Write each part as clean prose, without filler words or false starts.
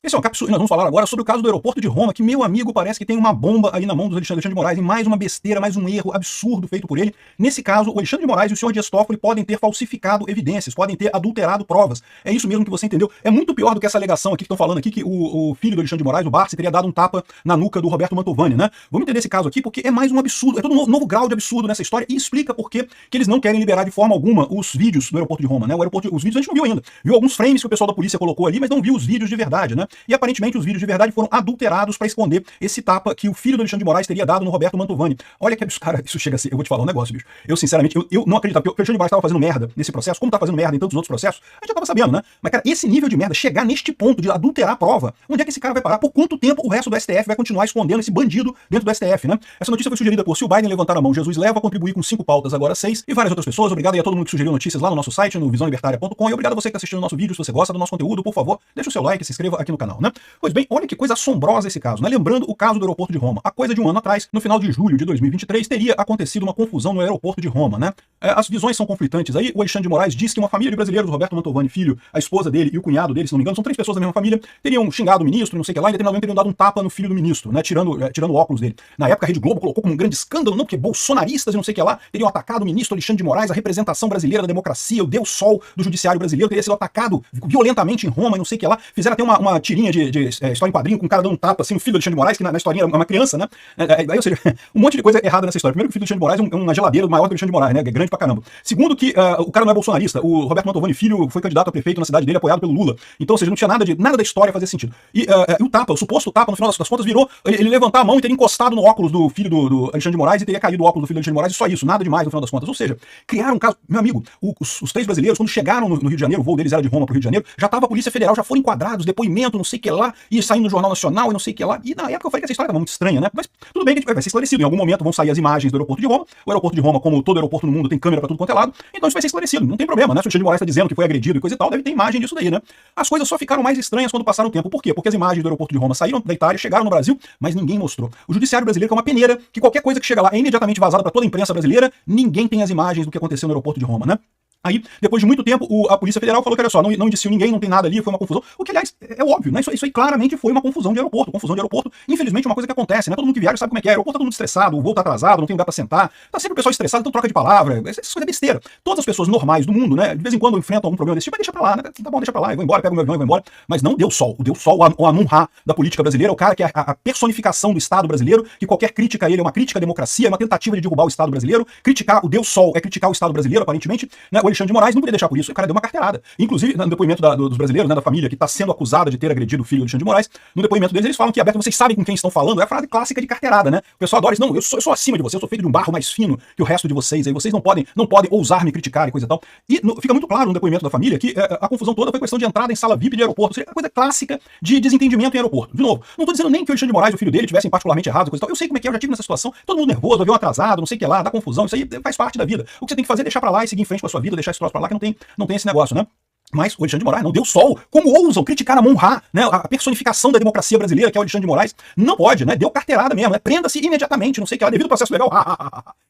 Esse é um capítulo, nós vamos falar agora sobre o caso do aeroporto de Roma, que, meu amigo, parece que tem uma bomba ali na mão do Alexandre de Moraes, e mais uma besteira, mais um erro absurdo feito por ele. Nesse caso, o Alexandre de Moraes e o senhor Dias Toffoli podem ter falsificado evidências, podem ter adulterado provas. É isso mesmo que você entendeu. É muito pior do que essa alegação aqui que estão falando aqui, que o filho do Alexandre de Moraes, o Barsi, teria dado um tapa na nuca do Roberto Mantovani, né? Vamos entender esse caso aqui, porque é mais um absurdo, é todo um novo grau de absurdo nessa história, e explica por que eles não querem liberar de forma alguma os vídeos do aeroporto de Roma, né? Os vídeos a gente não viu ainda. Viu alguns frames que o pessoal da polícia colocou ali, mas não viu os vídeos de verdade, né? E aparentemente os vídeos de verdade foram adulterados para esconder esse tapa que o filho do Alexandre de Moraes teria dado no Roberto Mantovani. Olha que absurdo, cara, isso chega a ser, eu vou te falar um negócio, bicho. Eu, sinceramente, eu não acredito, porque o Alexandre de Moraes estava fazendo merda nesse processo, como tá fazendo merda em tantos outros processos, a gente já tava sabendo, né? Mas, cara, esse nível de merda, chegar neste ponto de adulterar a prova, onde é que esse cara vai parar? Por quanto tempo o resto do STF vai continuar escondendo esse bandido dentro do STF, né? Essa notícia foi sugerida por: se o Biden levantar a mão, Jesus leva, a contribuir com 5 pautas, agora 6, e várias outras pessoas. Obrigado aí a todo mundo que sugeriu notícias lá no nosso site, no visãolibertaria.com, e obrigado a você que está assistindo o nosso vídeo. Se você gosta do nosso conteúdo, por favor, deixa o seu like, se inscreva aqui no canal, né? Pois bem, olha que coisa assombrosa esse caso, né? Lembrando o caso do aeroporto de Roma. Há coisa de um ano atrás, no final de julho de 2023, teria acontecido uma confusão no aeroporto de Roma, né? As visões são conflitantes aí. O Alexandre de Moraes diz que uma família de brasileiros, Roberto Mantovani filho, a esposa dele e o cunhado dele, se não me engano, são 3 pessoas da mesma família, teriam xingado o ministro, não sei o que lá, e em determinado momento teriam dado um tapa no filho do ministro, né? Tirando o óculos dele. Na época, a Rede Globo colocou como um grande escândalo, não, porque bolsonaristas e não sei o que lá teriam atacado o ministro Alexandre de Moraes, a representação brasileira da democracia, o Deus Sol do judiciário brasileiro, teria sido atacado violentamente em Roma e não sei o que lá. Fizeram até uma tirinha de história em quadrinho com um cara dando um tapa assim no filho do Alexandre de Moraes, que na historinha era uma criança, né? Aí, ou seja, um monte de coisa errada nessa história. Primeiro, que o filho do Alexandre de Moraes é uma geladeira maior do que o Alexandre de Moraes, né? É grande pra caramba. Segundo, que o cara não é bolsonarista. O Roberto Mantovani filho foi candidato a prefeito na cidade dele, apoiado pelo Lula. Então, ou seja, não tinha nada da história fazer sentido. E o tapa, o suposto tapa, no final das contas, virou ele levantar a mão e ter encostado no óculos do filho do Alexandre de Moraes e teria caído o óculos do filho do Alexandre de Moraes, e só isso, nada demais no final das contas. Ou seja, criaram um caso. Meu amigo, os 3 brasileiros, quando chegaram no Rio de Janeiro, o voo deles era de Roma pro Rio de Janeiro, já tava a Polícia Federal, já foram enquadrados, depoimento, não sei o que lá, e saindo no Jornal Nacional e não sei o que lá. E na época eu falei que essa história tava muito estranha, né? Mas tudo bem que vai ser esclarecido. Em algum momento vão sair as imagens do aeroporto de Roma. O aeroporto de Roma, como todo aeroporto no mundo, tem câmera pra tudo quanto é lado. Então isso vai ser esclarecido. Não tem problema, né? Se o Alexandre de Moraes tá dizendo que foi agredido e coisa e tal, deve ter imagem disso daí, né? As coisas só ficaram mais estranhas quando passaram o tempo. Por quê? Porque as imagens do aeroporto de Roma saíram da Itália, chegaram no Brasil, mas ninguém mostrou. O judiciário brasileiro, que é uma peneira, que qualquer coisa que chega lá é imediatamente vazada pra toda a imprensa brasileira, ninguém tem as imagens do que aconteceu no aeroporto de Roma, né? Aí, depois de muito tempo, a Polícia Federal falou que, olha só, não indiciou ninguém, não tem nada ali, foi uma confusão. O que, aliás, é óbvio, né? Isso aí claramente foi uma confusão de aeroporto. Confusão de aeroporto, infelizmente, é uma coisa que acontece, né? Todo mundo que viaja sabe como é que é. O aeroporto tá todo mundo estressado, o voo tá atrasado, não tem lugar pra sentar. Tá sempre o pessoal estressado, então troca de palavra. Essa coisa é besteira. Todas as pessoas normais do mundo, né? De vez em quando enfrentam algum problema desse tipo, mas deixa pra lá, né? Tá bom, deixa pra lá, eu vou embora, pego meu avião e vou embora. Mas não Deus Sol. O Deus Sol, o Amun-Ra da política brasileira, o cara que é a personificação do Estado brasileiro, que qualquer crítica a ele é uma crítica à democracia, é uma tentativa de derrubar o Estado brasileiro. Criticar o Deus Sol é criticar o Estado brasileiro, aparentemente, né? O Alexandre de Moraes não poderia deixar por isso, o cara deu uma carteirada. Inclusive, no depoimento dos brasileiros, né, da família que está sendo acusada de ter agredido o filho do Alexandre de Moraes, no depoimento deles eles falam que, aberto, vocês sabem com quem estão falando, é a frase clássica de carteirada, né? O pessoal adora isso, não, eu sou acima de você, eu sou feito de um barro mais fino que o resto de vocês, aí vocês não podem ousar me criticar e coisa e tal. E fica muito claro no depoimento da família que a confusão toda foi questão de entrada em sala VIP de aeroporto, seria uma coisa clássica de desentendimento em aeroporto. De novo, não tô dizendo nem que o Alexandre de Moraes e o filho dele tivessem particularmente errados e coisa e tal, eu sei como é que é, eu já tive nessa situação, todo mundo nervoso, avião atrasado, não sei o que lá, dá confusão, isso aí faz parte da vida. O que você tem que fazer é deixar pra lá e seguir em frente com a sua vida, deixar esse troço pra lá, que não tem esse negócio, né? Mas o Alexandre de Moraes não deu sol. Como ousam criticar a Amun-Ra, né? A personificação da democracia brasileira, que é o Alexandre de Moraes? Não pode, né? Deu carteirada mesmo, né? Prenda-se imediatamente, não sei o que lá, devido ao processo legal.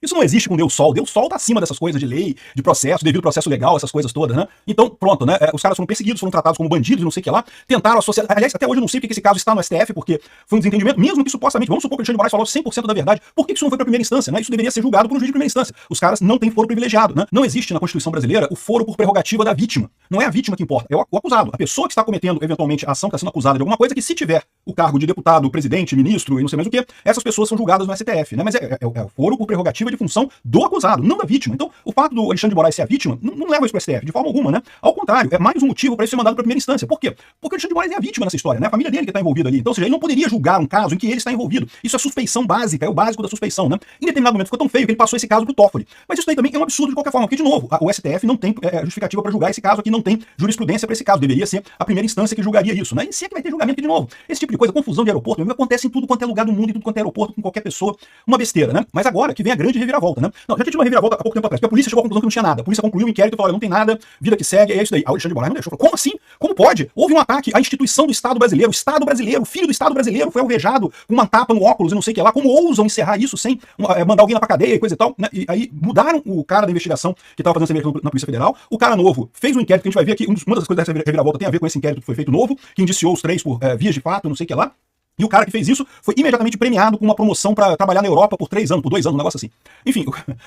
Isso não existe com Deus Sol. Deus Sol tá acima dessas coisas de lei, de processo, devido ao processo legal, essas coisas todas, né? Então, pronto, né? Os caras foram perseguidos, foram tratados como bandidos, não sei o que lá, tentaram associar. Aliás, até hoje eu não sei porque esse caso está no STF, porque foi um desentendimento, mesmo que supostamente, vamos supor que o Alexandre de Moraes falou 100% da verdade, por que isso não foi pra primeira instância, né? Isso deveria ser julgado por um juiz de primeira instância. Os caras não têm foro privilegiado, né? Não existe na Constituição brasileira o foro por prerrogativa da vítima. Não é a vítima que importa, é o acusado. A pessoa que está cometendo, eventualmente, a ação que está sendo acusada de alguma coisa, que se tiver o cargo de deputado, presidente, ministro e não sei mais o que, essas pessoas são julgadas no STF, né? Mas é o foro por prerrogativa de função do acusado, não da vítima. Então, o fato do Alexandre de Moraes ser a vítima não leva isso para o STF, de forma alguma, né? Ao contrário, é mais um motivo para isso ser mandado para a primeira instância. Por quê? Porque o Alexandre de Moraes é a vítima nessa história, né? A família dele que está envolvida ali. Então, ou seja, ele não poderia julgar um caso em que ele está envolvido. Isso é suspeição básica, é o básico da suspeição, né? Em determinado momento ficou tão feio que ele passou esse caso pro Toffoli. Mas isso daí também é um absurdo de qualquer forma, porque, de novo, o STF não tem justificativa para julgar esse caso aqui, não tem jurisprudência para esse caso. Deveria ser a primeira instância que julgaria isso, né? E se é que vai ter julgamento, que, de novo, esse tipo de coisa, confusão de aeroporto, acontece em tudo quanto é lugar do mundo, em tudo quanto é aeroporto, com qualquer pessoa, uma besteira, né? Mas agora que vem a grande reviravolta, né? Não, já tinha uma reviravolta há pouco tempo atrás, porque a polícia chegou à conclusão que não tinha nada. A polícia concluiu o inquérito e falou, olha, não tem nada, vida que segue, é isso daí. A Alexandre de Moraes não deixou. Falou, como assim? Como pode? Houve um ataque à instituição do Estado brasileiro, o filho do Estado brasileiro foi alvejado com uma tapa no óculos e não sei o que lá. Como ousam encerrar isso sem mandar alguém lá pra cadeia e coisa e tal, né? E aí mudaram o cara da investigação que estava fazendo essa investigação na Polícia Federal. O cara novo fez um inquérito que a gente vai ver aqui, uma das coisas dessa reviravolta tem a ver com esse inquérito que foi feito novo, que indiciou os três por vias de fato, não sei o que lá. E o cara que fez isso foi imediatamente premiado com uma promoção para trabalhar na Europa por 3 anos, por 2 anos, um negócio assim. Enfim,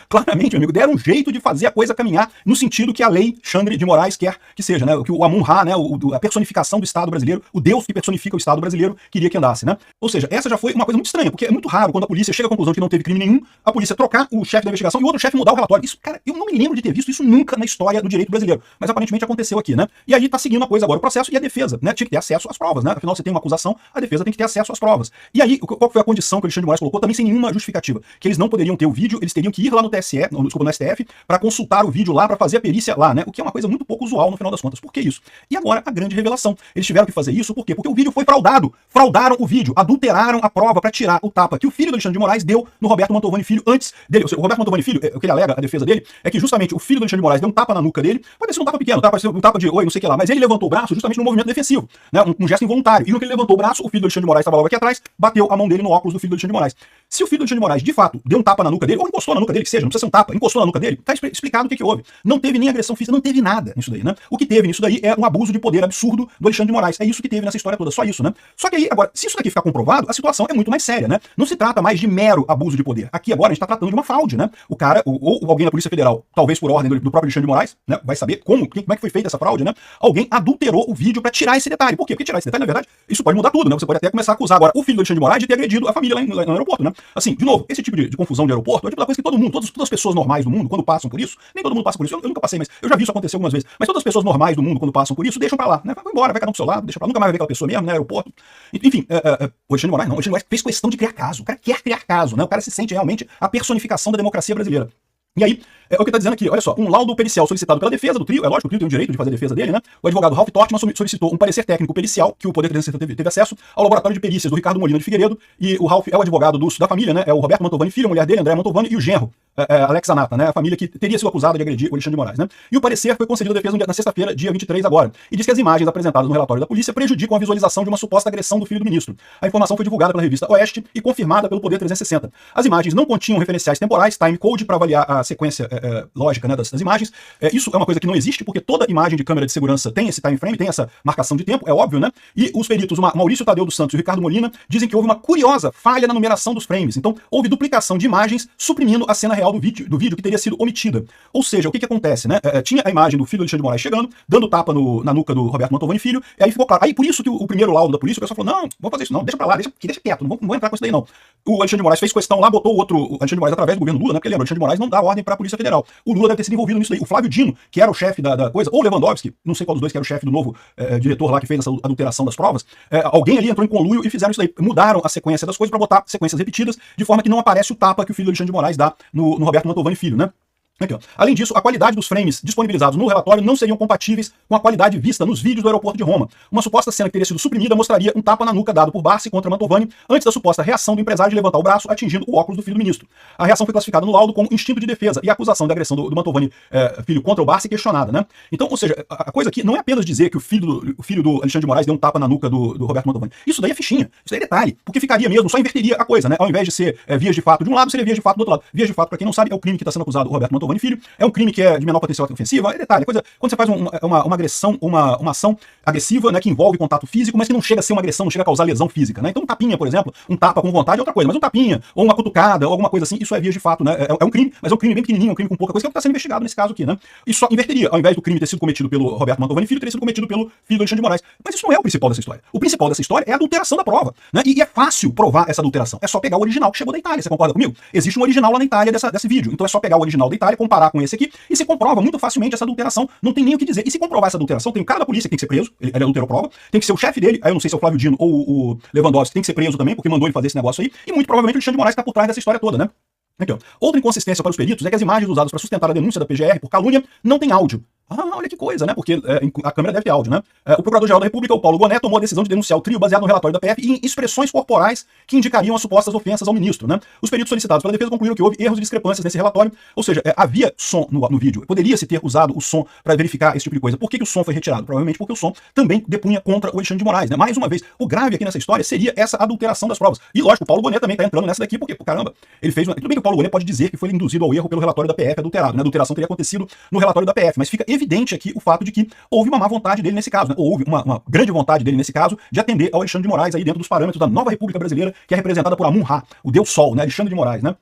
claramente, meu amigo, deram um jeito de fazer a coisa caminhar no sentido que a lei Alexandre de Moraes quer que seja, né? Que o Amun-Ra, né? A personificação do Estado brasileiro, o Deus que personifica o Estado brasileiro, queria que andasse, né? Ou seja, essa já foi uma coisa muito estranha, porque é muito raro quando a polícia chega à conclusão de que não teve crime nenhum, a polícia trocar o chefe da investigação e o outro chefe mudar o relatório. Isso, cara, eu não me lembro de ter visto isso nunca na história do direito brasileiro, mas aparentemente aconteceu aqui, né? E aí tá seguindo a coisa agora, o processo e a defesa, né? Tinha que ter acesso às provas, né? Afinal, você tem uma acusação, a defesa tem que ter acesso às provas. E aí, qual foi a condição que o Alexandre de Moraes colocou? Também sem nenhuma justificativa. Que eles não poderiam ter o vídeo, eles teriam que ir lá no TSE, no STF, para consultar o vídeo lá, para fazer a perícia lá, né? O que é uma coisa muito pouco usual no final das contas. Por que isso? E agora, a grande revelação. Eles tiveram que fazer isso, por quê? Porque o vídeo foi fraudado. Fraudaram o vídeo, adulteraram a prova para tirar o tapa que o filho do Alexandre de Moraes deu no Roberto Mantovani Filho antes dele. Ou seja, o Roberto Mantovani Filho, o que ele alega, a defesa dele, é que justamente o filho do Alexandre de Moraes deu um tapa na nuca dele, pode ter sido um tapa pequeno, pode ser um tapa de oi, não sei o que lá, mas ele levantou o braço justamente no movimento defensivo, né? Um gesto involuntário. E no que ele levantou o braço, o filho do Alexandre de Moraes estava logo aqui atrás, bateu a mão dele no óculos do filho do Alexandre de Moraes. Se o filho do Alexandre de Moraes, de fato, deu um tapa na nuca dele, ou encostou na nuca dele, que seja, não precisa ser um tapa, encostou na nuca dele, tá explicado o que houve. Não teve nem agressão física, não teve nada nisso daí, né? O que teve nisso daí é um abuso de poder absurdo do Alexandre de Moraes. É isso que teve nessa história toda, só isso, né? Só que aí, agora, se isso daqui ficar comprovado, a situação é muito mais séria, né? Não se trata mais de mero abuso de poder. Aqui agora a gente tá tratando de uma fraude, né? O cara, ou alguém da Polícia Federal, talvez por ordem do próprio Alexandre de Moraes, né? Vai saber como é que foi feita essa fraude, né? Alguém adulterou o vídeo pra tirar esse detalhe. Por quê? Porque tirar esse detalhe, na verdade, isso pode mudar tudo, né? Você pode até começar a acusar agora o filho do Alexandre de Moraes de ter agredido a família lá no aeroporto, né? Assim, de novo, esse tipo de confusão de aeroporto é tipo da coisa que todo mundo, todas as pessoas normais do mundo, quando passam por isso, nem todo mundo passa por isso, eu nunca passei, mas eu já vi isso acontecer algumas vezes, mas todas as pessoas normais do mundo, quando passam por isso, deixam pra lá, né? Vai embora, vai cada um pro seu lado, deixa pra lá, nunca mais vai ver aquela pessoa mesmo, né? Aeroporto. Enfim, o Alexandre de Moraes não, o Alexandre de Moraes fez questão de criar caso, o cara quer criar caso, né? O cara se sente realmente a personificação da democracia brasileira. E aí, é o que está dizendo aqui, olha só, um laudo pericial solicitado pela defesa do trio, é lógico, o trio tem o direito de fazer a defesa dele, né? O advogado Ralph Tortman solicitou um parecer técnico pericial, que o Poder 360 teve acesso, ao laboratório de perícias do Ricardo Molina de Figueiredo, e o Ralph é o advogado da família, né? É o Roberto Mantovani Filho, a mulher dele, André Mantovani, e o genro, Alex Anata, né? A família que teria sido acusada de agredir o Alexandre de Moraes, né? E o parecer foi concedido à defesa na sexta-feira, dia 23 agora, e diz que as imagens apresentadas no relatório da polícia prejudicam a visualização de uma suposta agressão do filho do ministro. A informação foi divulgada pela revista Oeste e confirmada pelo Poder 360. As imagens não continham referenciais temporais, timecode para avaliar a sequência lógica, né, das imagens. Isso é uma coisa que não existe, porque toda imagem de câmera de segurança tem esse time frame, tem essa marcação de tempo, é óbvio, né? E os peritos, o Maurício Tadeu dos Santos e o Ricardo Molina, dizem que houve uma curiosa falha na numeração dos frames. Então, houve duplicação de imagens, suprimindo a cena real do vídeo que teria sido omitida. Ou seja, o que acontece, né? Tinha a imagem do filho do Alexandre de Moraes chegando, dando tapa na nuca do Roberto Mantovani Filho, e aí ficou claro. Aí por isso que o primeiro laudo da polícia, o pessoal falou, não, vou fazer isso não, deixa pra lá, deixa quieto, não vou entrar com isso daí não. O Alexandre de Moraes fez questão lá, botou o Alexandre de Moraes através do governo Lula, né? Porque lembra, o Alexandre de Moraes não dá ordem pra Polícia Federal. O Lula deve ter sido envolvido nisso daí. O Flávio Dino, que era o chefe da coisa, ou o Lewandowski, não sei qual dos dois que era o chefe do novo diretor lá que fez essa adulteração das provas, alguém ali entrou em conluio e fizeram isso daí. Mudaram a sequência das coisas pra botar sequências repetidas, de forma que não aparece o tapa que o filho do Alexandre de Moraes dá no Roberto Mantovani Filho, né? Aqui, ó. Além disso, a qualidade dos frames disponibilizados no relatório não seriam compatíveis com a qualidade vista nos vídeos do aeroporto de Roma. Uma suposta cena que teria sido suprimida mostraria um tapa na nuca dado por Barsi contra Mantovani antes da suposta reação do empresário de levantar o braço atingindo o óculos do filho do ministro. A reação foi classificada no laudo como instinto de defesa e a acusação de agressão do Mantovani filho contra o Barsi questionada, né? Então, ou seja, a coisa aqui não é apenas dizer que o filho do Alexandre de Moraes deu um tapa na nuca do Roberto Mantovani. Isso daí é fichinha, isso daí é detalhe, porque ficaria mesmo, só inverteria a coisa, né? Ao invés de ser vias de fato de um lado, seria vias de fato do outro lado. Vias de fato, pra quem não sabe, é o crime que está sendo acusado o Roberto Mantovani Filho, é um crime que é de menor potencial ofensiva, é detalhe, coisa, quando você faz uma agressão, uma ação agressiva, né, que envolve contato físico, mas que não chega a ser uma agressão, não chega a causar lesão física, né? Então um tapinha, por exemplo, um tapa com vontade é outra coisa, mas um tapinha, ou uma cutucada, ou alguma coisa assim, isso é via de fato, né? É um crime, mas é um crime bem pequenininho, um crime com pouca coisa, que é o que está sendo investigado nesse caso aqui, né? Isso só inverteria, ao invés do crime ter sido cometido pelo Roberto Mantovani Filho, teria sido cometido pelo filho do Alexandre de Moraes. Mas isso não é o principal dessa história. O principal dessa história é a adulteração da prova, né? E é fácil provar essa adulteração. É só pegar o original que chegou da Itália, você concorda comigo? Existe um original lá na Itália desse vídeo, então é só pegar o original da Itália, comparar com esse aqui, e se comprova muito facilmente essa adulteração, não tem nem o que dizer. E se comprovar essa adulteração, tem o cara da polícia que tem que ser preso, ele adulterou prova, tem que ser o chefe dele, aí eu não sei se é o Flávio Dino ou o Lewandowski, tem que ser preso também, porque mandou ele fazer esse negócio aí, e muito provavelmente o Alexandre de Moraes está por trás dessa história toda, né? Aqui, ó. Outra inconsistência para os peritos é que as imagens usadas para sustentar a denúncia da PGR por calúnia não tem áudio. Ah, olha que coisa, né? Porque a câmera deve ter áudio, né? O Procurador-Geral da República, o Paulo Gonet, tomou a decisão de denunciar o trio baseado no relatório da PF e em expressões corporais que indicariam as supostas ofensas ao ministro, né? Os peritos solicitados pela defesa concluíram que houve erros e discrepâncias nesse relatório, ou seja, havia som no vídeo. Poderia-se ter usado o som para verificar esse tipo de coisa. Por que o som foi retirado? Provavelmente porque o som também depunha contra o Alexandre de Moraes, né? Mais uma vez, o grave aqui nessa história seria essa adulteração das provas. E lógico, o Paulo Gonet também tá entrando nessa daqui, porque, caramba, ele fez... Tudo bem que o Paulo Gonet pode dizer que foi induzido ao erro pelo relatório da PF adulterado, né? A adulteração teria acontecido no relatório da PF, mas fica evidente aqui o fato de que houve uma má vontade dele nesse caso, né? Ou houve uma grande vontade dele nesse caso de atender ao Alexandre de Moraes aí dentro dos parâmetros da nova República Brasileira, que é representada por Amun-Ra, o Deus Sol, né? Alexandre de Moraes, né?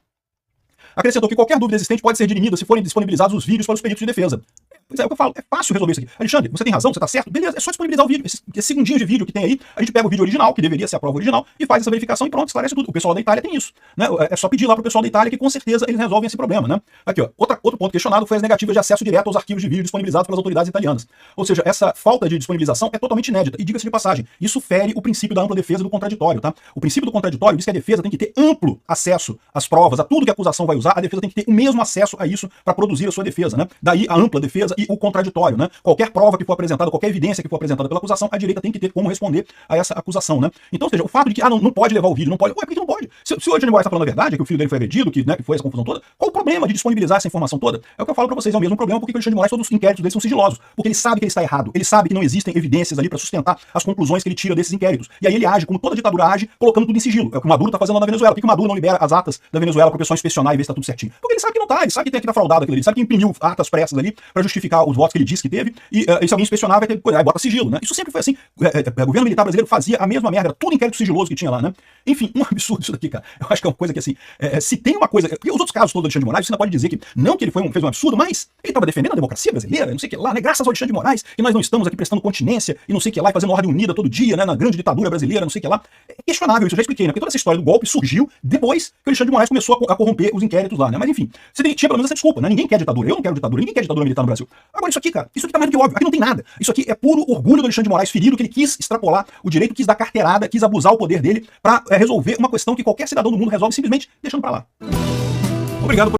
Acrescentou que qualquer dúvida existente pode ser dirimida se forem disponibilizados os vídeos para os peritos de defesa. Pois é o que eu falo, é fácil resolver isso aqui. Alexandre, você tem razão, você tá certo? Beleza, é só disponibilizar o vídeo. Esse segundinho de vídeo que tem aí, a gente pega o vídeo original, que deveria ser a prova original, e faz essa verificação e pronto, esclarece tudo. O pessoal da Itália tem isso, né? É só pedir lá pro pessoal da Itália que com certeza eles resolvem esse problema, né? Aqui, ó, outro ponto questionado foi as negativas de acesso direto aos arquivos de vídeo disponibilizados pelas autoridades italianas. Ou seja, essa falta de disponibilização é totalmente inédita. E diga-se de passagem, isso fere o princípio da ampla defesa do contraditório, tá? O princípio do contraditório diz que a defesa tem que ter amplo acesso às provas, a tudo que a acusação vai usar, a defesa tem que ter o mesmo acesso a isso para produzir a sua defesa, né? Daí a ampla defesa e o contraditório, né? Qualquer prova que for apresentada, qualquer evidência que for apresentada pela acusação, a direita tem que ter como responder a essa acusação, né? Então, ou seja, o fato de que não pode levar o vídeo, não pode... Ué, por que não pode? Se o Alexandre Moraes está falando a verdade, que o filho dele foi agredido, que foi essa confusão toda, qual o problema de disponibilizar essa informação toda? É o que eu falo pra vocês, é o mesmo problema porque o Alexandre de Moraes, todos os inquéritos dele são sigilosos, porque ele sabe que ele está errado, ele sabe que não existem evidências ali para sustentar as conclusões que ele tira desses inquéritos. E aí ele age, como toda ditadura age, colocando tudo em sigilo. É o que o Maduro tá fazendo lá na Venezuela. Por que o Maduro não libera as atas da Venezuela para o pessoal inspecionar e ver se tá tudo certinho? Porque ele sabe que não tá, ele sabe que tem aqui tá fraudado aquilo ali, ele sabe que imprimiu atas pressas ali para justificar os votos que ele disse que teve, e se alguém inspecionar vai ter, aí bota sigilo, né? Isso sempre foi assim. O governo militar brasileiro fazia a mesma merda, tudo inquérito sigiloso que tinha lá, né? Enfim, um absurdo isso daqui, cara. Eu acho que é uma coisa que assim, se tem uma coisa, porque os outros casos todos do Alexandre de Moraes, você ainda pode dizer que não que ele fez um absurdo, mas ele estava defendendo a democracia brasileira, não sei o que lá, né? Graças ao Alexandre de Moraes, que nós não estamos aqui prestando continência e não sei o que lá, e fazendo ordem unida todo dia, né? Na grande ditadura brasileira, não sei o que lá. É questionável isso, eu já expliquei, né? Porque toda essa história do golpe surgiu depois que o Alexandre de Moraes começou a corromper os inquéritos lá, né? Mas enfim, você tinha pelo menos essa desculpa, né? Ninguém quer ditadura, eu não quero ditadura, ninguém quer ditadura militar no Brasil. Agora isso aqui, cara, isso aqui tá mais do que óbvio, aqui não tem nada. Isso aqui é puro orgulho do Alexandre de Moraes ferido, que ele quis extrapolar o direito, quis dar carteirada, quis abusar o poder dele pra resolver uma questão que qualquer cidadão do mundo resolve simplesmente deixando pra lá. Obrigado por